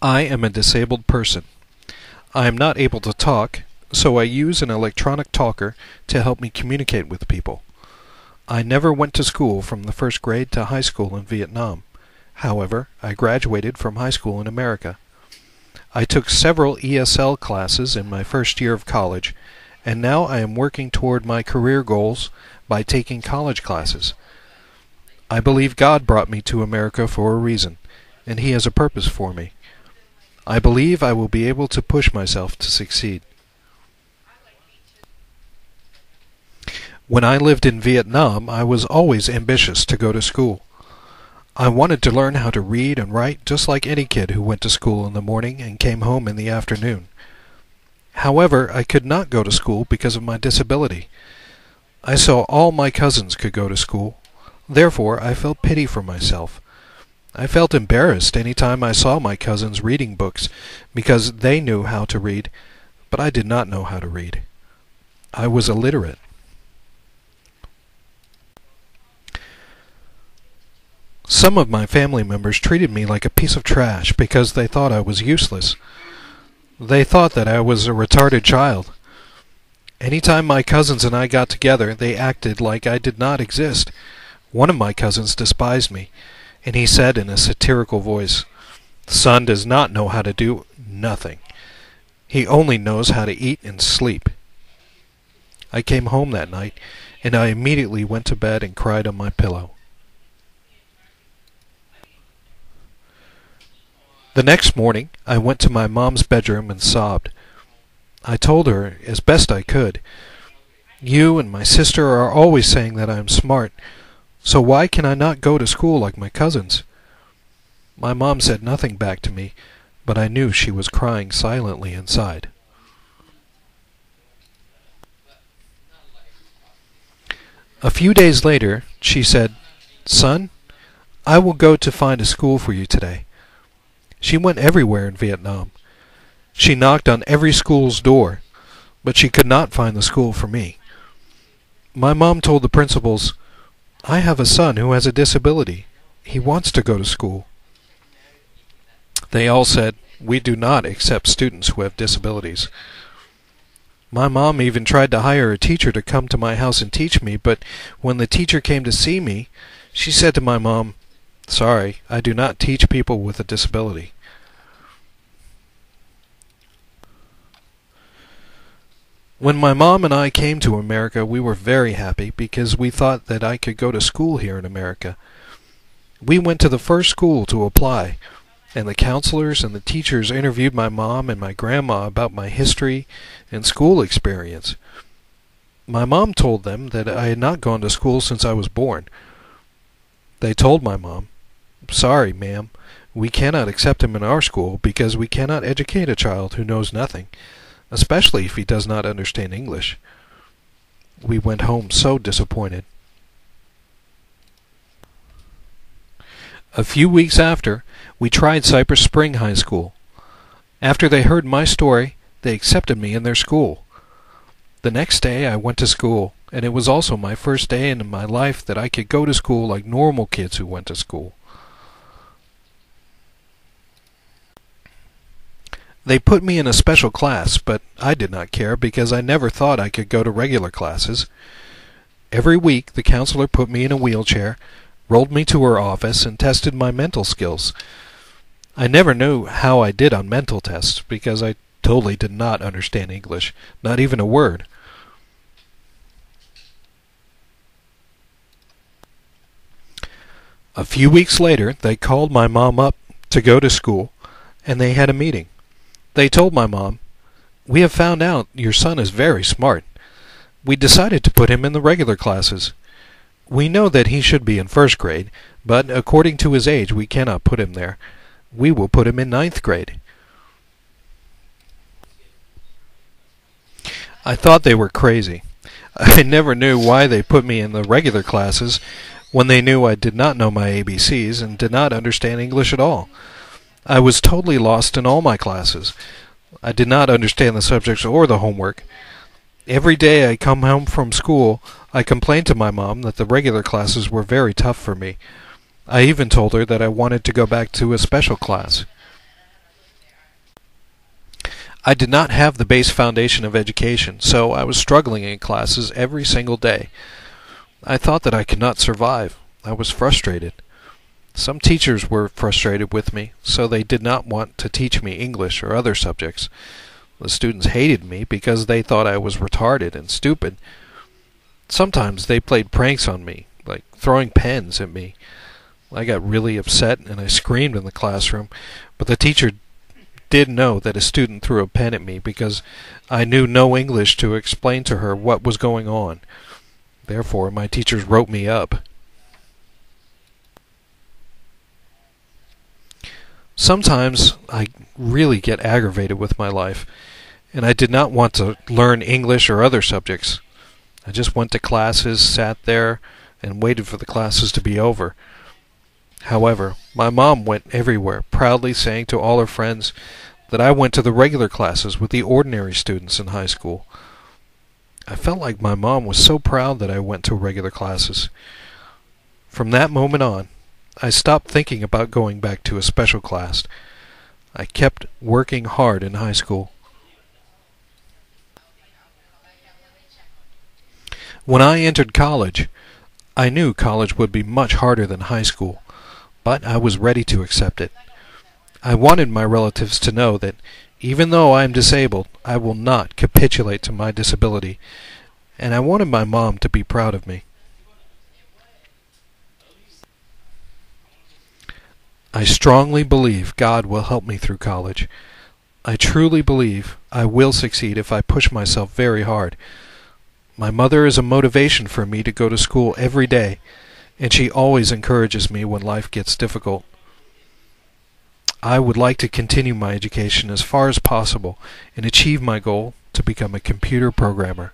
I am a disabled person. I am not able to talk, so I use an electronic talker to help me communicate with people. I never went to school from the first grade to high school in Vietnam. However, I graduated from high school in America. I took several ESL classes in my first year of college, and now I am working toward my career goals by taking college classes. I believe God brought me to America for a reason, and He has a purpose for me. I believe I will be able to push myself to succeed. When I lived in Vietnam, I was always ambitious to go to school. I wanted to learn how to read and write just like any kid who went to school in the morning and came home in the afternoon. However, I could not go to school because of my disability. I saw all my cousins could go to school. Therefore, I felt pity for myself. I felt embarrassed any time I saw my cousins reading books because they knew how to read, but I did not know how to read. I was illiterate. Some of my family members treated me like a piece of trash because they thought I was useless. They thought that I was a retarded child. Any time my cousins and I got together, they acted like I did not exist. One of my cousins despised me, and he said in a satirical voice, "The son does not know how to do nothing. He only knows how to eat and sleep." I came home that night, and I immediately went to bed and cried on my pillow. The next morning, I went to my mom's bedroom and sobbed. I told her, as best I could, "You and my sister are always saying that I am smart, so why can I not go to school like my cousins?" My mom said nothing back to me, but I knew she was crying silently inside. A few days later, she said, "Son, I will go to find a school for you today." She went everywhere in Vietnam. She knocked on every school's door, but she could not find the school for me. My mom told the principals, "I have a son who has a disability. He wants to go to school." They all said, "We do not accept students who have disabilities." My mom even tried to hire a teacher to come to my house and teach me, but when the teacher came to see me, she said to my mom, "Sorry, I do not teach people with a disability." When my mom and I came to America, we were very happy because we thought that I could go to school here in America. We went to the first school to apply, and the counselors and the teachers interviewed my mom and my grandma about my history and school experience. My mom told them that I had not gone to school since I was born. They told my mom, "Sorry, ma'am, we cannot accept him in our school because we cannot educate a child who knows nothing, especially if he does not understand English." We went home so disappointed. A few weeks after, we tried Cypress Spring High School. After they heard my story, they accepted me in their school. The next day I went to school, and it was also my first day in my life that I could go to school like normal kids who went to school. They put me in a special class, but I did not care because I never thought I could go to regular classes. Every week the counselor put me in a wheelchair, rolled me to her office, and tested my mental skills. I never knew how I did on mental tests because I totally did not understand English, not even a word. A few weeks later, they called my mom up to go to school, and they had a meeting. They told my mom, "We have found out your son is very smart. We decided to put him in the regular classes. We know that he should be in first grade, but according to his age we cannot put him there. We will put him in ninth grade." I thought they were crazy. I never knew why they put me in the regular classes when they knew I did not know my ABCs and did not understand English at all. I was totally lost in all my classes. I did not understand the subjects or the homework. Every day I come home from school, I complained to my mom that the regular classes were very tough for me. I even told her that I wanted to go back to a special class. I did not have the base foundation of education, so I was struggling in classes every single day. I thought that I could not survive. I was frustrated. Some teachers were frustrated with me, so they did not want to teach me English or other subjects. The students hated me because they thought I was retarded and stupid. Sometimes they played pranks on me, like throwing pens at me. I got really upset and I screamed in the classroom, but the teacher did know that a student threw a pen at me because I knew no English to explain to her what was going on. Therefore, my teachers wrote me up. Sometimes I really get aggravated with my life, and I did not want to learn English or other subjects. I just went to classes, sat there, and waited for the classes to be over. However, my mom went everywhere, proudly saying to all her friends that I went to the regular classes with the ordinary students in high school. I felt like my mom was so proud that I went to regular classes. From that moment on, I stopped thinking about going back to a special class. I kept working hard in high school. When I entered college, I knew college would be much harder than high school, but I was ready to accept it. I wanted my relatives to know that even though I am disabled, I will not capitulate to my disability, and I wanted my mom to be proud of me. I strongly believe God will help me through college. I truly believe I will succeed if I push myself very hard. My mother is a motivation for me to go to school every day, and she always encourages me when life gets difficult. I would like to continue my education as far as possible and achieve my goal to become a computer programmer.